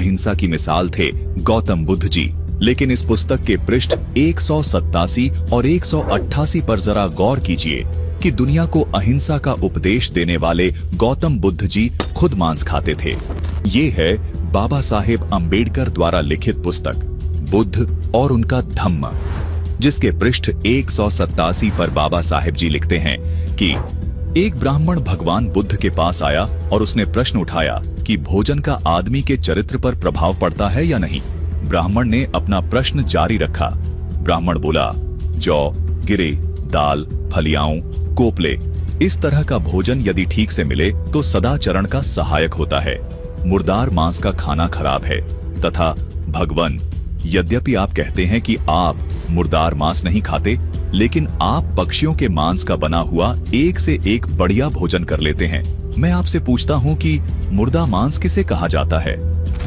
अहिंसा की मिसाल थे गौतम बुद्ध जी। लेकिन इस पुस्तक के पृष्ठ 187 और 188 पर जरा गौर कीजिए कि दुनिया को अहिंसा का उपदेश देने वाले गौतम बुद्ध जी खुद मांस खाते थे। ये है बाबा साहेब अम्बेडकर द्वारा लिखित पुस्तक बुद्ध और उनका धम्म, जिसके पृष्ठ 187 पर बाबा साहेब जी लिखते हैं कि एक ब्राह्मण भगवान बुद्ध के पास आया और उसने प्रश्न उठाया कि भोजन का आदमी के चरित्र पर प्रभाव पड़ता है या नहीं। ब्राह्मण ने अपना प्रश्न जारी रखा। ब्राह्मण बोला, जौ, गिरे, दाल, फलियाओं, कोपले, इस तरह का भोजन यदि ठीक से मिले तो सदाचरण का सहायक होता है। मुर्दार मांस का खाना खराब है। तथा भगवान, यद्यपि आप कहते हैं कि आप मुर्दार मांस नहीं खाते, लेकिन आप पक्षियों के मांस का बना हुआ एक से एक बढ़िया भोजन कर लेते हैं। मैं आपसे पूछता हूं कि मुर्दा मांस किसे कहा जाता है?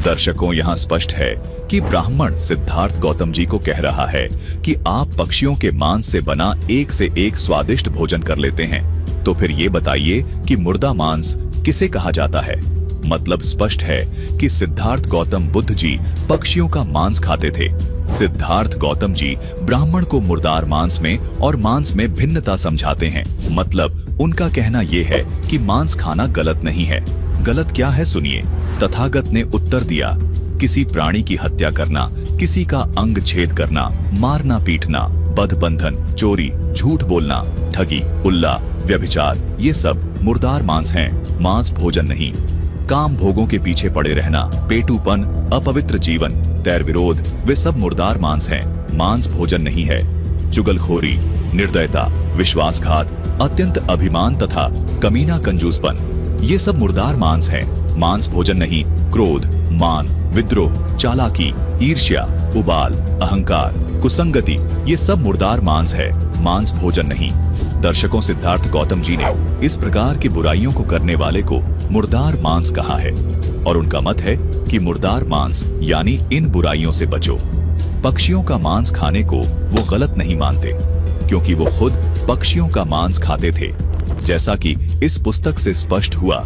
दर्शकों, यहाँ स्पष्ट है कि ब्राह्मण सिद्धार्थ गौतम जी को कह रहा है कि आप पक्षियों के मांस से बना एक से एक स्वादिष्ट भोजन कर लेते हैं। तो फिर ये बताइए कि मुर्दा मांस किसे कहा जाता है? मतलब स्पष्ट है कि सिद्धार्थ गौतम बुद्ध जी पक्षियों का मांस खाते थे। सिद्धार्थ गौतम जी ब्राह्मण को मुर्दार मांस में और मांस में भिन्नता समझाते हैं। मतलब उनका कहना यह है कि मांस खाना गलत नहीं है। गलत क्या है सुनिए। तथागत ने उत्तर दिया, किसी प्राणी की हत्या करना, किसी का अंग छेद करना, मारना पीटना, बंधन, चोरी, झूठ बोलना, ठगी, उल्ला, व्यभिचार, ये सब मुर्दार मांस हैं, मांस भोजन नहीं। काम भोगों के पीछे पड़े रहना, पेटूपन, अपवित्र जीवन, तैर विरोध, वे सब मुर्दार मांस हैं, मांस भोजन नहीं है। चुगलखोरी, निर्दयता, विश्वासघात, अत्यंत अभिमान तथा कमीना कंजूसपन, ये सब मुर्दार मांस हैं, मांस भोजन नहीं। क्रोध, मान, विद्रोह, चालाकी, ईर्ष्या, उबाल, अहंकार, कुसंगति, ये सब मुर्दार मांस है, मांस भोजन नहीं। दर्शकों, सिद्धार्थ गौतम जी ने इस प्रकार की बुराइयों को करने वाले को मुर्दार मांस कहा है और उनका मत है कि मुर्दार मांस यानी इन बुराइयों से बचो। पक्षियों का मांस खाने को वो गलत नहीं मानते, क्योंकि वो खुद पक्षियों का मांस खाते थे। जैसा कि इस पुस्तक से स्पष्ट हुआ